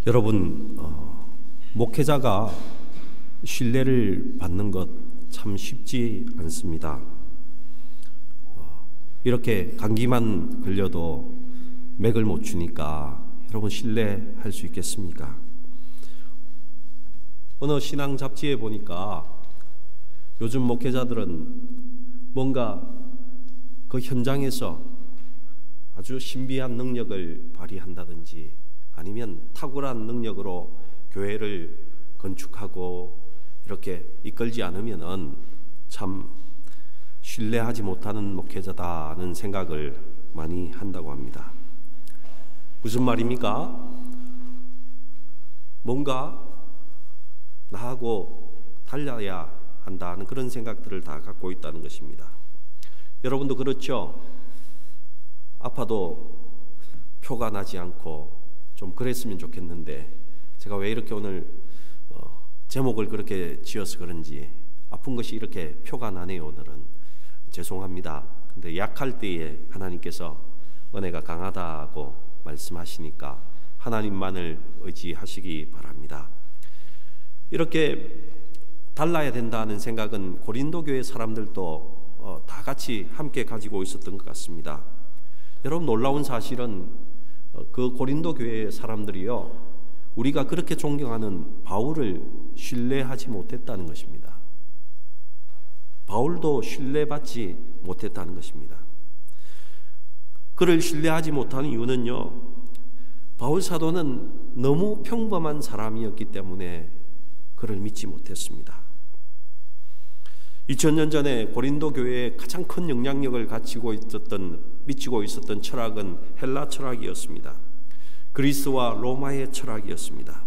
여러분, 목회자가 신뢰를 받는 것 참 쉽지 않습니다. 이렇게 감기만 걸려도 맥을 못 추니까 여러분 신뢰할 수 있겠습니까? 어느 신앙 잡지에 보니까 요즘 목회자들은 뭔가 그 현장에서 아주 신비한 능력을 발휘한다든지 아니면 탁월한 능력으로 교회를 건축하고 이렇게 이끌지 않으면은 참 신뢰하지 못하는 목회자다는 생각을 많이 한다고 합니다. 무슨 말입니까? 뭔가 나하고 달라야 한다는 그런 생각들을 다 갖고 있다는 것입니다. 여러분도 그렇죠? 아파도 표가 나지 않고 좀 그랬으면 좋겠는데 제가 왜 이렇게 오늘 제목을 그렇게 지어서 그런지 아픈 것이 이렇게 표가 나네요. 오늘은 죄송합니다. 근데 약할 때에 하나님께서 은혜가 강하다고 말씀하시니까 하나님만을 의지하시기 바랍니다. 이렇게 달라야 된다는 생각은 고린도 교회 사람들도 다 같이 함께 가지고 있었던 것 같습니다. 여러분, 놀라운 사실은 그 고린도 교회 사람들이요, 우리가 그렇게 존경하는 바울을 신뢰하지 못했다는 것입니다. 바울도 신뢰받지 못했다는 것입니다. 그를 신뢰하지 못하는 이유는요, 바울 사도는 너무 평범한 사람이었기 때문에 그를 믿지 못했습니다. 2000년 전에 고린도 교회에 가장 큰 영향력을 미치고 있었던 철학은 헬라 철학이었습니다. 그리스와 로마의 철학이었습니다.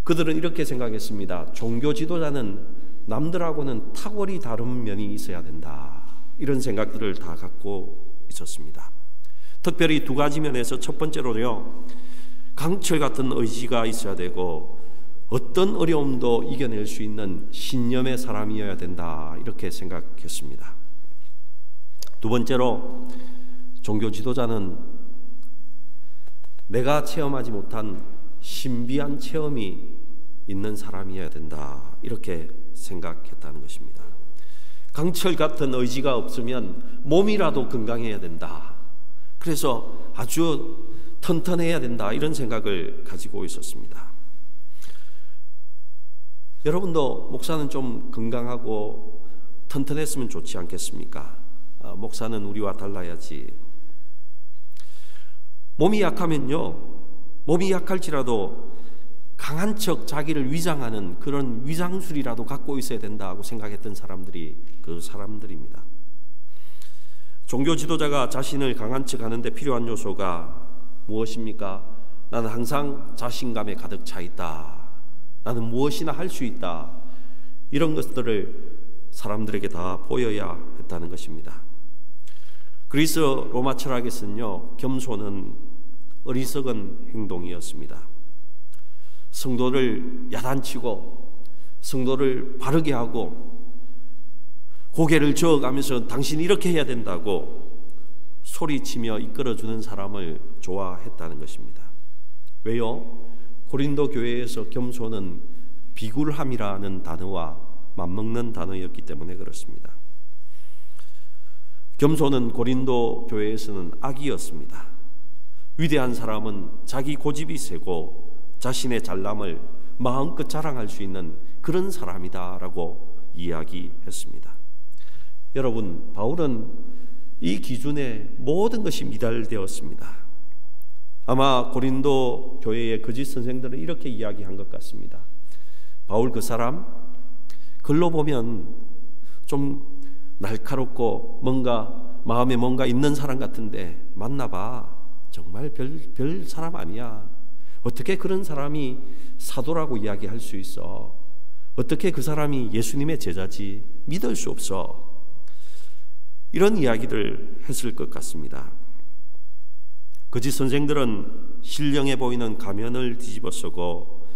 그들은 이렇게 생각했습니다. 종교 지도자는 남들하고는 탁월히 다른 면이 있어야 된다. 이런 생각들을 다 갖고 있었습니다. 특별히 두 가지 면에서 첫 번째로요, 강철 같은 의지가 있어야 되고 어떤 어려움도 이겨낼 수 있는 신념의 사람이어야 된다. 이렇게 생각했습니다. 두 번째로, 종교 지도자는 내가 체험하지 못한 신비한 체험이 있는 사람이어야 된다. 이렇게 생각했다는 것입니다. 강철 같은 의지가 없으면 몸이라도 건강해야 된다. 그래서 아주 튼튼해야 된다. 이런 생각을 가지고 있었습니다. 여러분도 목사는 좀 건강하고 튼튼했으면 좋지 않겠습니까? 목사는 우리와 달라야지. 몸이 약할지라도 강한 척 자기를 위장하는 그런 위장술이라도 갖고 있어야 된다고 생각했던 사람들이 그 사람들입니다. 종교 지도자가 자신을 강한 척 하는데 필요한 요소가 무엇입니까? 나는 항상 자신감에 가득 차 있다. 나는 무엇이나 할 수 있다. 이런 것들을 사람들에게 다 보여야 했다는 것입니다. 그리스 로마 철학에서는요, 겸손은 어리석은 행동이었습니다. 성도를 야단치고 성도를 바르게 하고 고개를 저어가면서 당신이 이렇게 해야 된다고 소리치며 이끌어주는 사람을 좋아했다는 것입니다. 왜요? 고린도 교회에서 겸손은 비굴함이라는 단어와 맞먹는 단어였기 때문에 그렇습니다. 겸손은 고린도 교회에서는 악이었습니다. 위대한 사람은 자기 고집이 세고 자신의 잘남을 마음껏 자랑할 수 있는 그런 사람이다라고 이야기했습니다. 여러분, 바울은 이 기준에 모든 것이 미달되었습니다. 아마 고린도 교회의 거짓 선생들은 이렇게 이야기한 것 같습니다. 바울 그 사람, 글로 보면 좀 날카롭고 뭔가 마음에 뭔가 있는 사람 같은데 만나봐. 정말 별 사람 아니야. 어떻게 그런 사람이 사도라고 이야기할 수 있어? 어떻게 그 사람이 예수님의 제자지? 믿을 수 없어. 이런 이야기를 했을 것 같습니다. 거짓 선생들은 신령해 보이는 가면을 뒤집어 쓰고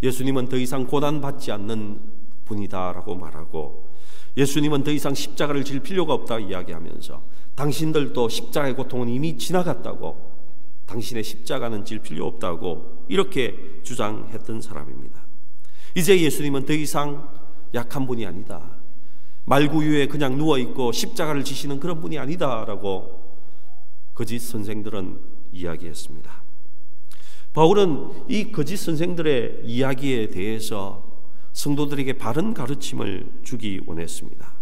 예수님은 더 이상 고난받지 않는 분이다라고 말하고 예수님은 더 이상 십자가를 질 필요가 없다고 이야기하면서 당신들도 십자가의 고통은 이미 지나갔다고 당신의 십자가는 질 필요 없다고 이렇게 주장했던 사람입니다. 이제 예수님은 더 이상 약한 분이 아니다, 말구유에 그냥 누워있고 십자가를 지시는 그런 분이 아니다라고 거짓 선생들은 이야기했습니다. 바울은 이 거짓 선생들의 이야기에 대해서 성도들에게 바른 가르침을 주기 원했습니다.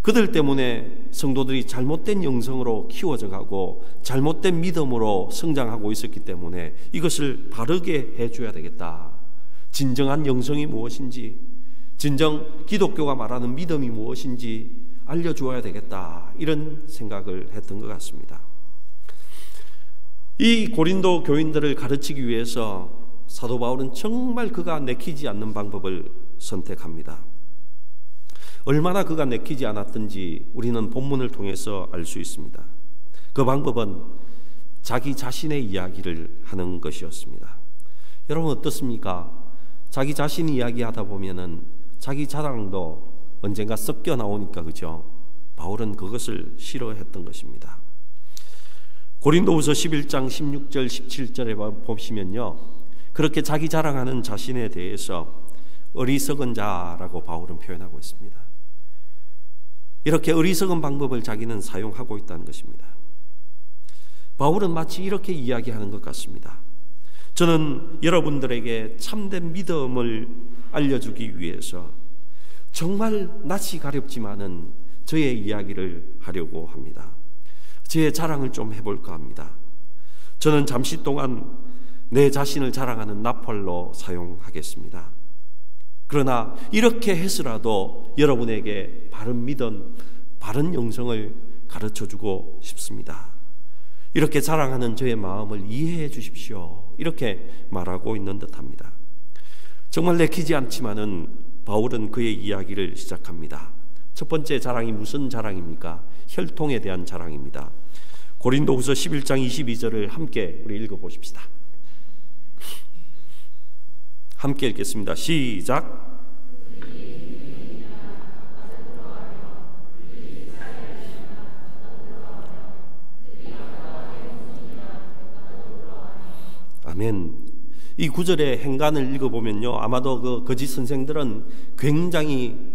그들 때문에 성도들이 잘못된 영성으로 키워져 가고 잘못된 믿음으로 성장하고 있었기 때문에 이것을 바르게 해줘야 되겠다. 진정한 영성이 무엇인지, 진정 기독교가 말하는 믿음이 무엇인지 알려주어야 되겠다, 이런 생각을 했던 것 같습니다. 이 고린도 교인들을 가르치기 위해서 사도 바울은 정말 그가 내키지 않는 방법을 선택합니다. 얼마나 그가 내키지 않았든지 우리는 본문을 통해서 알 수 있습니다. 그 방법은 자기 자신의 이야기를 하는 것이었습니다. 여러분 어떻습니까? 자기 자신이 이야기하다 보면은 자기 자랑도 언젠가 섞여 나오니까, 그죠? 바울은 그것을 싫어했던 것입니다. 고린도후서 11장 16절 17절에 보시면요, 그렇게 자기 자랑하는 자신에 대해서 어리석은 자라고 바울은 표현하고 있습니다. 이렇게 어리석은 방법을 자기는 사용하고 있다는 것입니다. 바울은 마치 이렇게 이야기하는 것 같습니다. 저는 여러분들에게 참된 믿음을 알려주기 위해서 정말 낯이 가렵지만은 저의 이야기를 하려고 합니다. 제 자랑을 좀 해볼까 합니다. 저는 잠시 동안 내 자신을 자랑하는 나팔로 사용하겠습니다. 그러나 이렇게 해서라도 여러분에게 바른 믿음, 바른 영성을 가르쳐주고 싶습니다. 이렇게 자랑하는 저의 마음을 이해해 주십시오. 이렇게 말하고 있는 듯합니다. 정말 내키지 않지만은 바울은 그의 이야기를 시작합니다. 첫 번째 자랑이 무슨 자랑입니까? 혈통에 대한 자랑입니다. 고린도후서 11장 22절을 함께 우리 읽어보십시다. 함께 읽겠습니다. 시작. 아멘. 이 구절의 행간을 읽어보면요, 아마도 그 거짓 선생들은 굉장히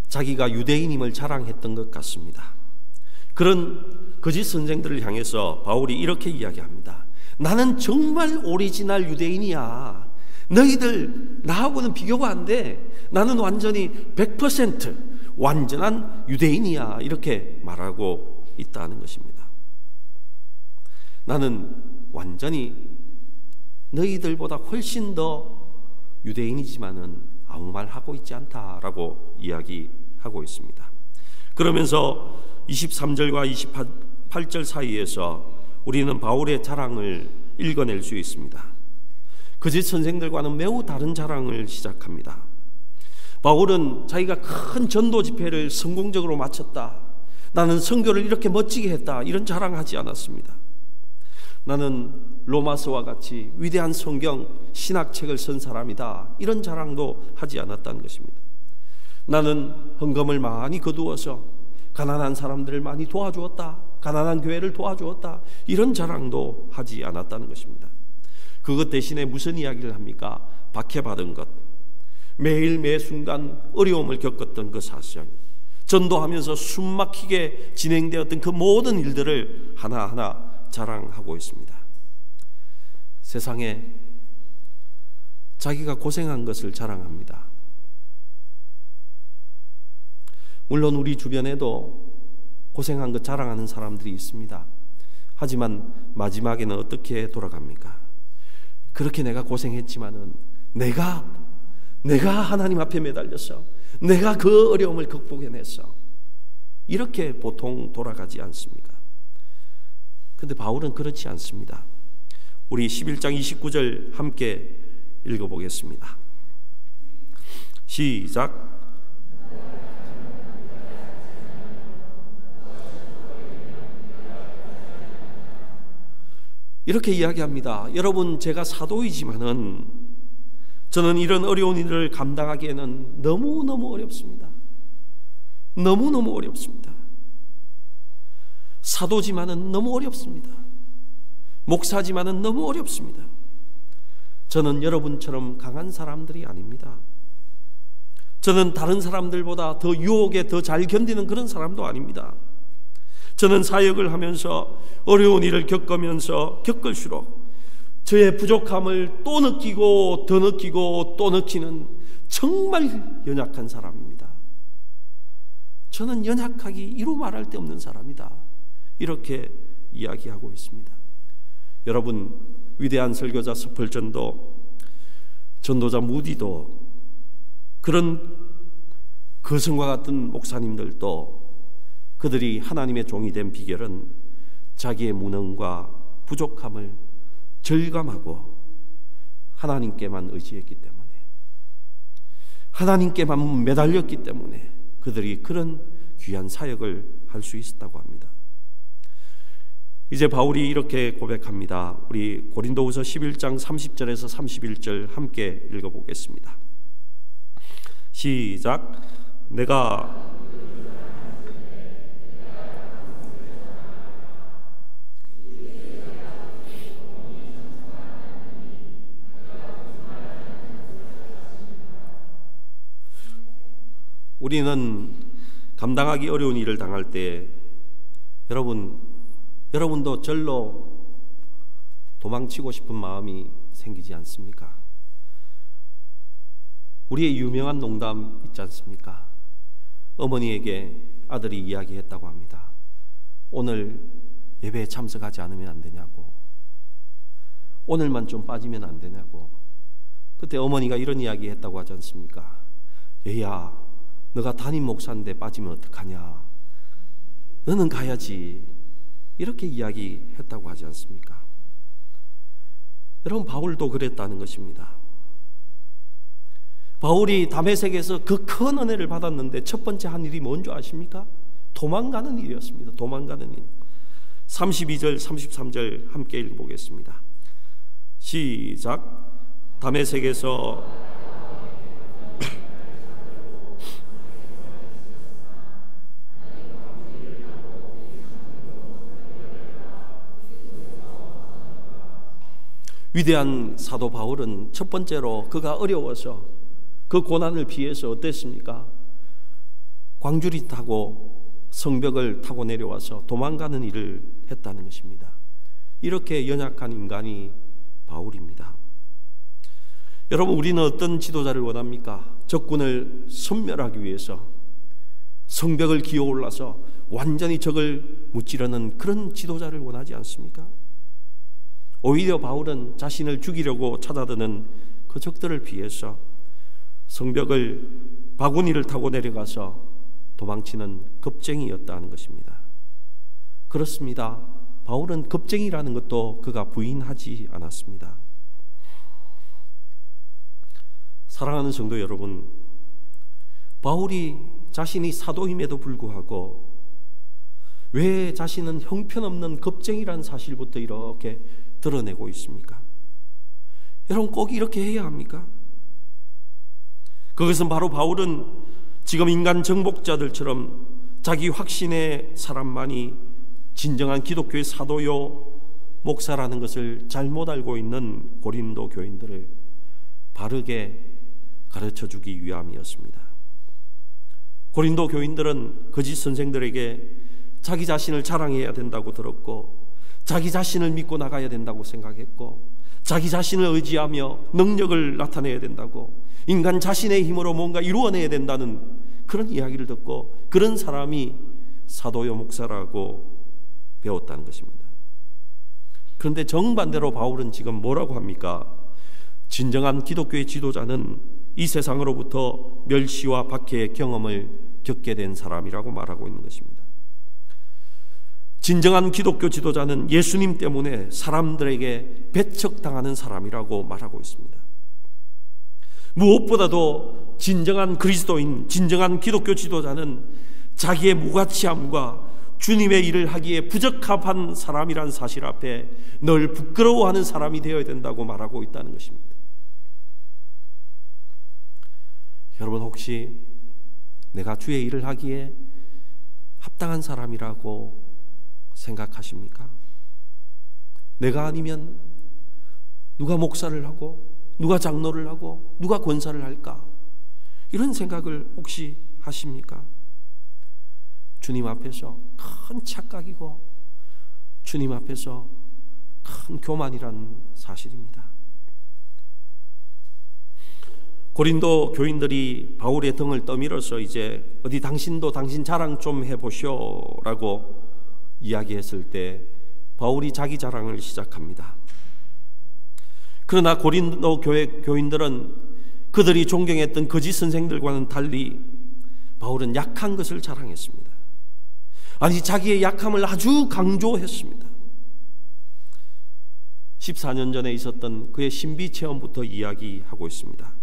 자기가 유대인임을 자랑했던 것 같습니다. 그런 거짓 선생들을 향해서 바울이 이렇게 이야기합니다. 나는 정말 오리지널 유대인이야. 너희들 나하고는 비교가 안 돼. 나는 완전히 100% 완전한 유대인이야. 이렇게 말하고 있다는 것입니다. 나는 완전히 너희들보다 훨씬 더 유대인이지만은 아무 말 하고 있지 않다라고 이야기하고 있습니다. 그러면서 23절과 28절 사이에서 우리는 바울의 자랑을 읽어낼 수 있습니다. 거짓 선생들과는 매우 다른 자랑을 시작합니다. 바울은 자기가 큰 전도 집회를 성공적으로 마쳤다, 나는 선교를 이렇게 멋지게 했다, 이런 자랑하지 않았습니다. 나는 로마서와 같이 위대한 성경 신학책을 쓴 사람이다, 이런 자랑도 하지 않았다는 것입니다. 나는 헌금을 많이 거두어서 가난한 사람들을 많이 도와주었다, 가난한 교회를 도와주었다, 이런 자랑도 하지 않았다는 것입니다. 그것 대신에 무슨 이야기를 합니까? 박해받은 것, 매일 매 순간 어려움을 겪었던 그 사실, 전도하면서 숨막히게 진행되었던 그 모든 일들을 하나하나 자랑하고 있습니다. 세상에 자기가 고생한 것을 자랑합니다. 물론 우리 주변에도 고생한 것 자랑하는 사람들이 있습니다. 하지만 마지막에는 어떻게 돌아갑니까? 그렇게 내가 고생했지만은 내가 하나님 앞에 매달려서 내가 그 어려움을 극복해냈어, 이렇게 보통 돌아가지 않습니까? 근데 바울은 그렇지 않습니다. 우리 11장 29절 함께 읽어보겠습니다. 시작. 이렇게 이야기합니다. 여러분, 제가 사도이지만은 저는 이런 어려운 일을 감당하기에는 너무너무 어렵습니다. 너무너무 어렵습니다. 사도지만은 너무 어렵습니다. 목사지만은 너무 어렵습니다. 저는 여러분처럼 강한 사람들이 아닙니다. 저는 다른 사람들보다 더 유혹에 더 잘 견디는 그런 사람도 아닙니다. 저는 사역을 하면서 어려운 일을 겪으면서 겪을수록 저의 부족함을 또 느끼고 더 느끼고 또 느끼는 정말 연약한 사람입니다. 저는 연약하기 이루 말할 데 없는 사람이다. 이렇게 이야기하고 있습니다. 여러분, 위대한 설교자 스펄전도, 전도자 무디도, 그런 거성과 같은 목사님들도 그들이 하나님의 종이 된 비결은 자기의 무능과 부족함을 절감하고 하나님께만 의지했기 때문에, 하나님께만 매달렸기 때문에 그들이 그런 귀한 사역을 할 수 있었다고 합니다. 이제 바울이 이렇게 고백합니다. 우리 고린도후서 11장 30절에서 31절 함께 읽어보겠습니다. 시작. 내가 우리는 감당하기 어려운 일을 당할 때 여러분도 절로 도망치고 싶은 마음이 생기지 않습니까? 우리의 유명한 농담 있지 않습니까? 어머니에게 아들이 이야기했다고 합니다. 오늘 예배에 참석하지 않으면 안 되냐고, 오늘만 좀 빠지면 안 되냐고. 그때 어머니가 이런 이야기 했다고 하지 않습니까? 얘야, 너가 담임 목사인데 빠지면 어떡하냐, 너는 가야지. 이렇게 이야기했다고 하지 않습니까? 여러분, 바울도 그랬다는 것입니다. 바울이 다메섹에서 그 큰 은혜를 받았는데 첫 번째 한 일이 뭔지 아십니까? 도망가는 일이었습니다. 도망가는 일. 32절 33절 함께 읽어보겠습니다. 시작. 다메섹에서 위대한 사도 바울은 첫 번째로 그가 어려워서 그 고난을 피해서 어땠습니까? 광주리 타고 성벽을 타고 내려와서 도망가는 일을 했다는 것입니다. 이렇게 연약한 인간이 바울입니다. 여러분, 우리는 어떤 지도자를 원합니까? 적군을 섬멸하기 위해서 성벽을 기어올라서 완전히 적을 무찌르는 그런 지도자를 원하지 않습니까? 오히려 바울은 자신을 죽이려고 찾아드는 그 적들을 피해서 성벽을 바구니를 타고 내려가서 도망치는 겁쟁이였다는 것입니다. 그렇습니다. 바울은 겁쟁이라는 것도 그가 부인하지 않았습니다. 사랑하는 성도 여러분, 바울이 자신이 사도임에도 불구하고 왜 자신은 형편없는 겁쟁이라는 사실부터 이렇게 드러내고 있습니까? 여러분, 꼭 이렇게 해야 합니까? 그것은 바로 바울은 지금 인간 정복자들처럼 자기 확신의 사람만이 진정한 기독교의 사도요 목사라는 것을 잘못 알고 있는 고린도 교인들을 바르게 가르쳐주기 위함이었습니다. 고린도 교인들은 거짓 선생들에게 자기 자신을 자랑해야 된다고 들었고, 자기 자신을 믿고 나가야 된다고 생각했고, 자기 자신을 의지하며 능력을 나타내야 된다고, 인간 자신의 힘으로 뭔가 이루어내야 된다는 그런 이야기를 듣고 그런 사람이 사도요 목사라고 배웠다는 것입니다. 그런데 정반대로 바울은 지금 뭐라고 합니까? 진정한 기독교의 지도자는 이 세상으로부터 멸시와 박해의 경험을 겪게 된 사람이라고 말하고 있는 것입니다. 진정한 기독교 지도자는 예수님 때문에 사람들에게 배척당하는 사람이라고 말하고 있습니다. 무엇보다도 진정한 그리스도인, 진정한 기독교 지도자는 자기의 무가치함과 주님의 일을 하기에 부적합한 사람이란 사실 앞에 늘 부끄러워하는 사람이 되어야 된다고 말하고 있다는 것입니다. 여러분, 혹시 내가 주의 일을 하기에 합당한 사람이라고 생각하십니까? 내가 아니면 누가 목사를 하고 누가 장로를 하고 누가 권사를 할까? 이런 생각을 혹시 하십니까? 주님 앞에서 큰 착각이고 주님 앞에서 큰 교만이라는 사실입니다. 고린도 교인들이 바울의 등을 떠밀어서 이제 어디 당신도 당신 자랑 좀 해보쇼라고 이야기했을 때 바울이 자기 자랑을 시작합니다. 그러나 고린도 교회 교인들은 그들이 존경했던 거짓 선생들과는 달리 바울은 약한 것을 자랑했습니다. 아니, 자기의 약함을 아주 강조했습니다. 14년 전에 있었던 그의 신비 체험부터 이야기하고 있습니다.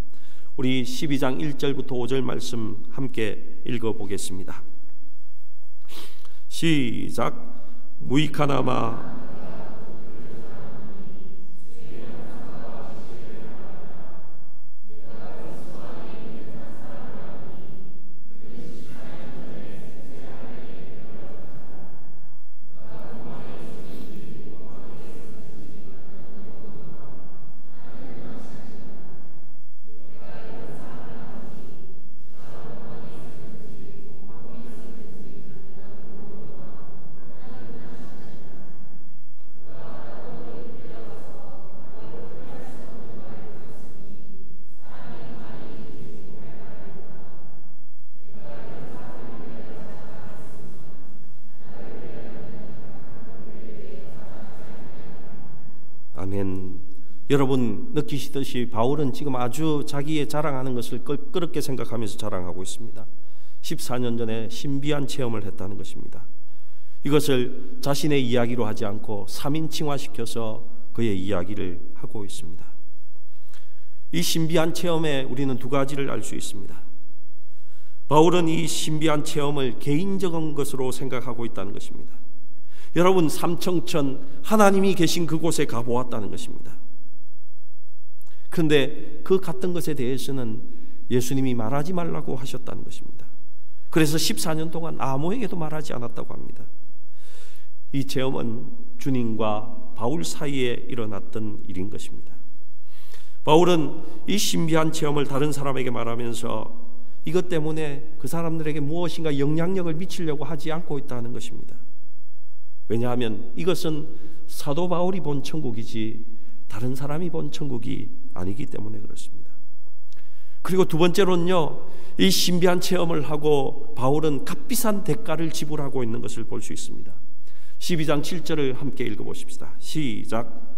우리 12장 1절부터 5절 말씀 함께 읽어보겠습니다. 시작. 무이카나마 아멘. 여러분 느끼시듯이 바울은 지금 아주 자기의 자랑하는 것을 껄끄럽게 생각하면서 자랑하고 있습니다. 14년 전에 신비한 체험을 했다는 것입니다. 이것을 자신의 이야기로 하지 않고 3인칭화시켜서 그의 이야기를 하고 있습니다. 이 신비한 체험에 우리는 두 가지를 알 수 있습니다. 바울은 이 신비한 체험을 개인적인 것으로 생각하고 있다는 것입니다. 여러분, 삼청천 하나님이 계신 그곳에 가보았다는 것입니다. 그런데 그 갔던 것에 대해서는 예수님이 말하지 말라고 하셨다는 것입니다. 그래서 14년 동안 아무에게도 말하지 않았다고 합니다. 이 체험은 주님과 바울 사이에 일어났던 일인 것입니다. 바울은 이 신비한 체험을 다른 사람에게 말하면서 이것 때문에 그 사람들에게 무엇인가 영향력을 미치려고 하지 않고 있다는 것입니다. 왜냐하면 이것은 사도 바울이 본 천국이지 다른 사람이 본 천국이 아니기 때문에 그렇습니다. 그리고 두 번째로는요, 이 신비한 체험을 하고 바울은 값비싼 대가를 지불하고 있는 것을 볼 수 있습니다. 12장 7절을 함께 읽어보십시다. 시작.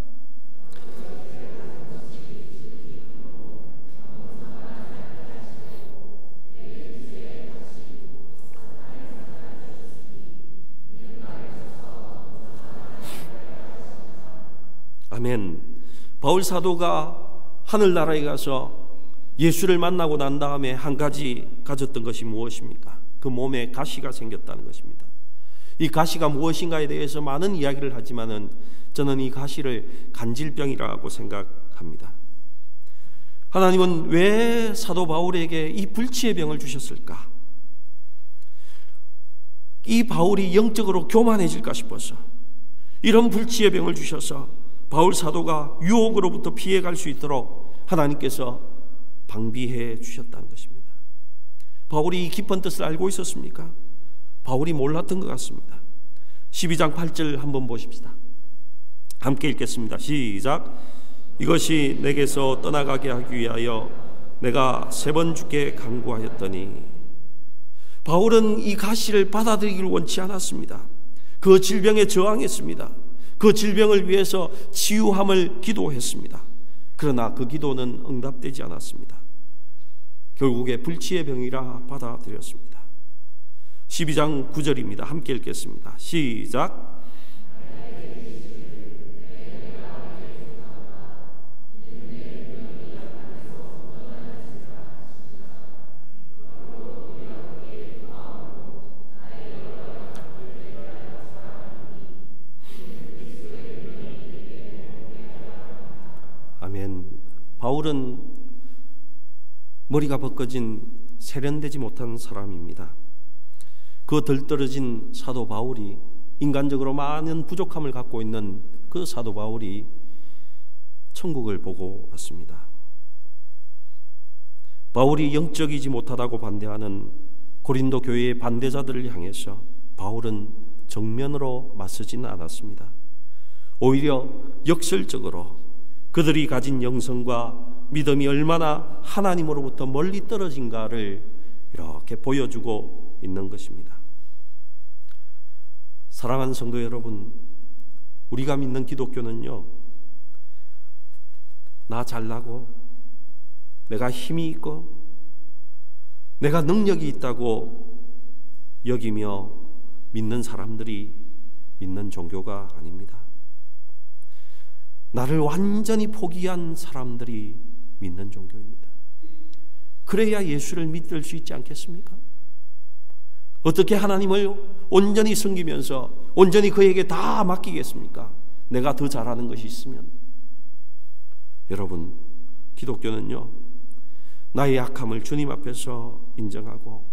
아멘. 바울 사도가 하늘나라에 가서 예수를 만나고 난 다음에 한 가지 가졌던 것이 무엇입니까? 그 몸에 가시가 생겼다는 것입니다. 이 가시가 무엇인가에 대해서 많은 이야기를 하지만은 저는 이 가시를 간질병이라고 생각합니다. 하나님은 왜 사도 바울에게 이 불치의 병을 주셨을까? 이 바울이 영적으로 교만해질까 싶어서 이런 불치의 병을 주셔서 바울 사도가 유혹으로부터 피해갈 수 있도록 하나님께서 방비해 주셨다는 것입니다. 바울이 이 깊은 뜻을 알고 있었습니까? 바울이 몰랐던 것 같습니다. 12장 8절 한번 보십시다. 함께 읽겠습니다. 시작. 이것이 내게서 떠나가게 하기 위하여 내가 3번 주께 간구하였더니. 바울은 이 가시를 받아들이기를 원치 않았습니다. 그 질병에 저항했습니다. 그 질병을 위해서 치유함을 기도했습니다. 그러나 그 기도는 응답되지 않았습니다. 결국에 불치의 병이라 받아들였습니다. 12장 9절입니다. 함께 읽겠습니다. 시작. 아멘. 바울은 머리가 벗겨진 세련되지 못한 사람입니다. 그 덜떨어진 사도 바울이 인간적으로 많은 부족함을 갖고 있는 그 사도 바울이 천국을 보고 왔습니다. 바울이 영적이지 못하다고 반대하는 고린도 교회의 반대자들을 향해서 바울은 정면으로 맞서지는 않았습니다. 오히려 역설적으로 그들이 가진 영성과 믿음이 얼마나 하나님으로부터 멀리 떨어진가를 이렇게 보여주고 있는 것입니다. 사랑하는 성도 여러분, 우리가 믿는 기독교는요, 나 잘나고 내가 힘이 있고 내가 능력이 있다고 여기며 믿는 사람들이 믿는 종교가 아닙니다. 나를 완전히 포기한 사람들이 믿는 종교입니다. 그래야 예수를 믿을 수 있지 않겠습니까? 어떻게 하나님을 온전히 섬기면서 온전히 그에게 다 맡기겠습니까? 내가 더 잘하는 것이 있으면. 여러분, 기독교는요, 나의 약함을 주님 앞에서 인정하고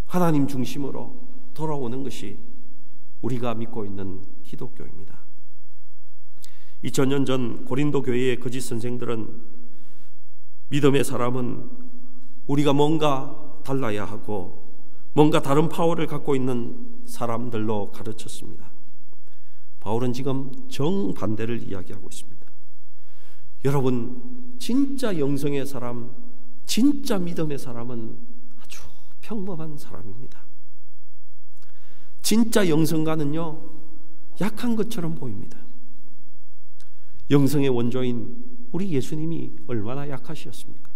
하나님 중심으로 돌아오는 것이 우리가 믿고 있는 기독교입니다. 2000년 전 고린도 교회의 거짓 선생들은 믿음의 사람은 우리가 뭔가 달라야 하고 뭔가 다른 파워를 갖고 있는 사람들로 가르쳤습니다. 바울은 지금 정반대를 이야기하고 있습니다. 여러분, 진짜 영성의 사람, 진짜 믿음의 사람은 아주 평범한 사람입니다. 진짜 영성가는요, 약한 것처럼 보입니다. 영성의 원조인 우리 예수님이 얼마나 약하셨습니까?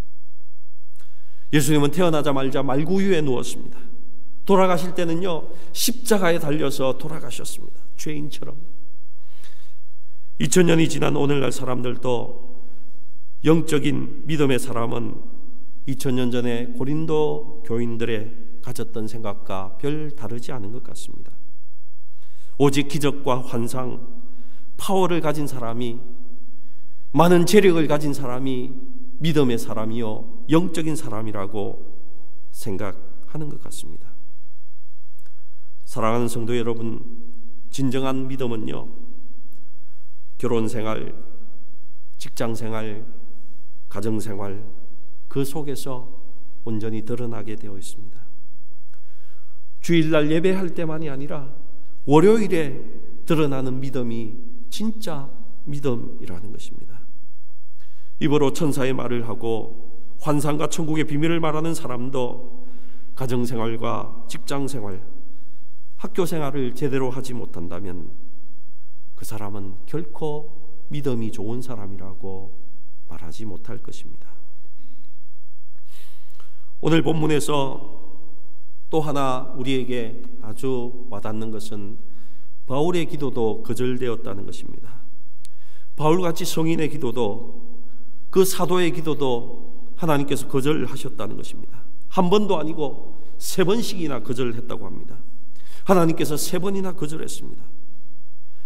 예수님은 태어나자마자 말구유에 누웠습니다. 돌아가실 때는요, 십자가에 달려서 돌아가셨습니다. 죄인처럼. 2000년이 지난 오늘날 사람들도 영적인 믿음의 사람은 2000년 전에 고린도 교인들의 가졌던 생각과 별 다르지 않은 것 같습니다. 오직 기적과 환상, 파워를 가진 사람이, 많은 재력을 가진 사람이 믿음의 사람이요, 영적인 사람이라고 생각하는 것 같습니다. 사랑하는 성도 여러분, 진정한 믿음은요, 결혼생활, 직장생활, 가정생활, 그 속에서 온전히 드러나게 되어 있습니다. 주일날 예배할 때만이 아니라 월요일에 드러나는 믿음이 진짜 믿음이라는 것입니다. 입으로 천사의 말을 하고 환상과 천국의 비밀을 말하는 사람도 가정생활과 직장생활, 학교생활을 제대로 하지 못한다면 그 사람은 결코 믿음이 좋은 사람이라고 말하지 못할 것입니다. 오늘 본문에서 또 하나 우리에게 아주 와닿는 것은 바울의 기도도 거절되었다는 것입니다. 바울같이 성인의 기도도, 그 사도의 기도도 하나님께서 거절하셨다는 것입니다. 한 번도 아니고 3번씩이나 거절했다고 합니다. 하나님께서 3번이나 거절했습니다.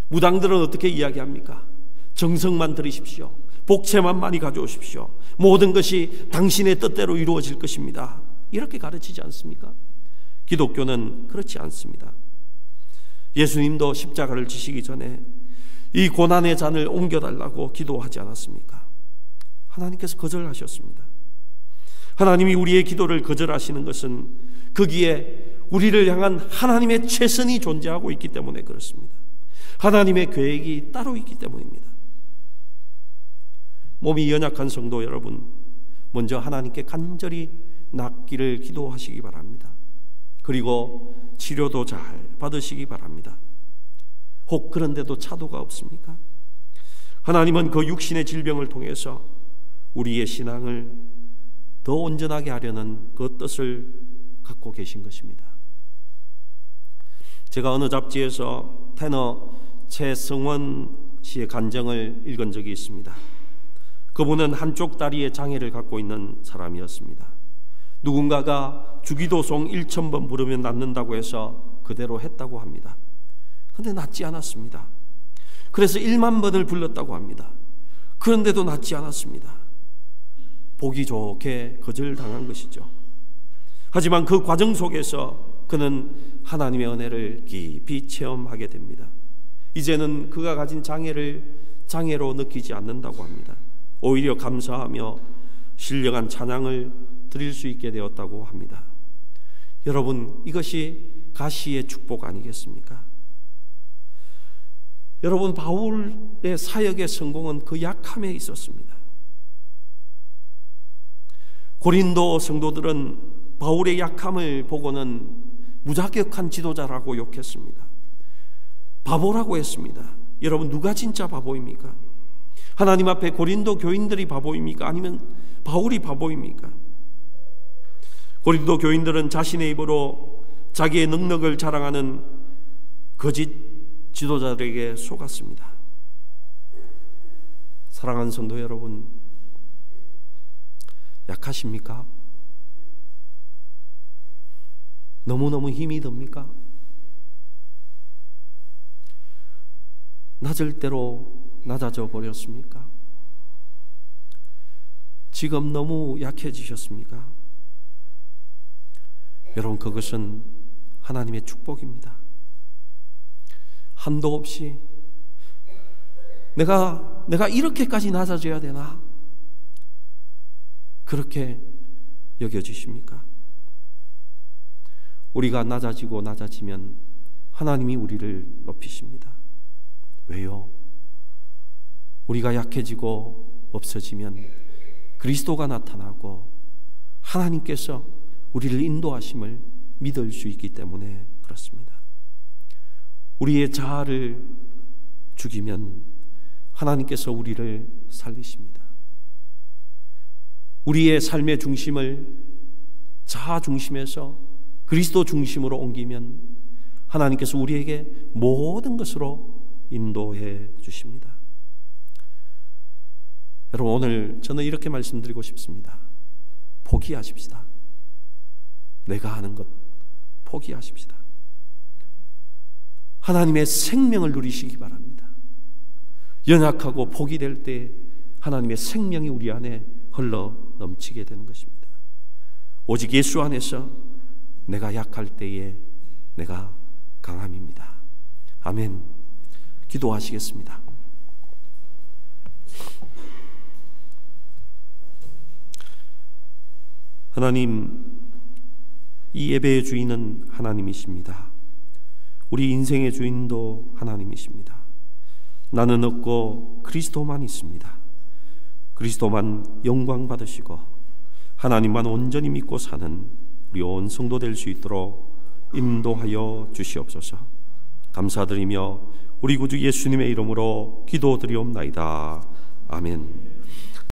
무당들은 어떻게 이야기합니까? 정성만 들이십시오. 복채만 많이 가져오십시오. 모든 것이 당신의 뜻대로 이루어질 것입니다. 이렇게 가르치지 않습니까? 기독교는 그렇지 않습니다. 예수님도 십자가를 지시기 전에 이 고난의 잔을 옮겨달라고 기도하지 않았습니까? 하나님께서 거절하셨습니다. 하나님이 우리의 기도를 거절하시는 것은 거기에 우리를 향한 하나님의 최선이 존재하고 있기 때문에 그렇습니다. 하나님의 계획이 따로 있기 때문입니다. 몸이 연약한 성도 여러분, 먼저 하나님께 간절히 낫기를 기도하시기 바랍니다. 그리고 치료도 잘 받으시기 바랍니다. 혹 그런데도 차도가 없습니까? 하나님은 그 육신의 질병을 통해서 우리의 신앙을 더 온전하게 하려는 그 뜻을 갖고 계신 것입니다. 제가 어느 잡지에서 테너 최성원 씨의 간증을 읽은 적이 있습니다. 그분은 한쪽 다리에 장애를 갖고 있는 사람이었습니다. 누군가가 주기도송 1000번 부르면 낫는다고 해서 그대로 했다고 합니다. 그런데 낫지 않았습니다. 그래서 1만 번을 불렀다고 합니다. 그런데도 낫지 않았습니다. 보기 좋게 거절당한 것이죠. 하지만 그 과정 속에서 그는 하나님의 은혜를 깊이 체험하게 됩니다. 이제는 그가 가진 장애를 장애로 느끼지 않는다고 합니다. 오히려 감사하며 신령한 찬양을 드릴 수 있게 되었다고 합니다. 여러분, 이것이 가시의 축복 아니겠습니까? 여러분, 바울의 사역의 성공은 그 약함에 있었습니다. 고린도 성도들은 바울의 약함을 보고는 무자격한 지도자라고 욕했습니다. 바보라고 했습니다. 여러분, 누가 진짜 바보입니까? 하나님 앞에 고린도 교인들이 바보입니까? 아니면 바울이 바보입니까? 고린도 교인들은 자신의 입으로 자기의 능력을 자랑하는 거짓 지도자들에게 속았습니다. 사랑하는 성도 여러분, 약하십니까? 너무너무 힘이 듭니까? 낮을 대로 낮아져 버렸습니까? 지금 너무 약해지셨습니까? 여러분, 그것은 하나님의 축복입니다. 한도 없이 내가 이렇게까지 낮아져야 되나? 그렇게 여겨지십니까? 우리가 낮아지고 낮아지면 하나님이 우리를 높이십니다. 왜요? 우리가 약해지고 없어지면 그리스도가 나타나고 하나님께서 우리를 인도하심을 믿을 수 있기 때문에 그렇습니다. 우리의 자아를 죽이면 하나님께서 우리를 살리십니다. 우리의 삶의 중심을 자아 중심에서 그리스도 중심으로 옮기면 하나님께서 우리에게 모든 것으로 인도해 주십니다. 여러분, 오늘 저는 이렇게 말씀드리고 싶습니다. 포기하십시다. 내가 하는 것 포기하십시다. 하나님의 생명을 누리시기 바랍니다. 연약하고 포기될 때 하나님의 생명이 우리 안에 흘러 넘치게 되는 것입니다. 오직 예수 안에서 내가 약할 때에 내가 강함입니다. 아멘. 기도하시겠습니다. 하나님, 이 예배의 주인은 하나님이십니다. 우리 인생의 주인도 하나님이십니다. 나는 없고 그리스도만 있습니다. 그리스도만 영광 받으시고 하나님만 온전히 믿고 사는 우리 온 성도 될 수 있도록 인도하여 주시옵소서. 감사드리며 우리 구주 예수님의 이름으로 기도드리옵나이다. 아멘.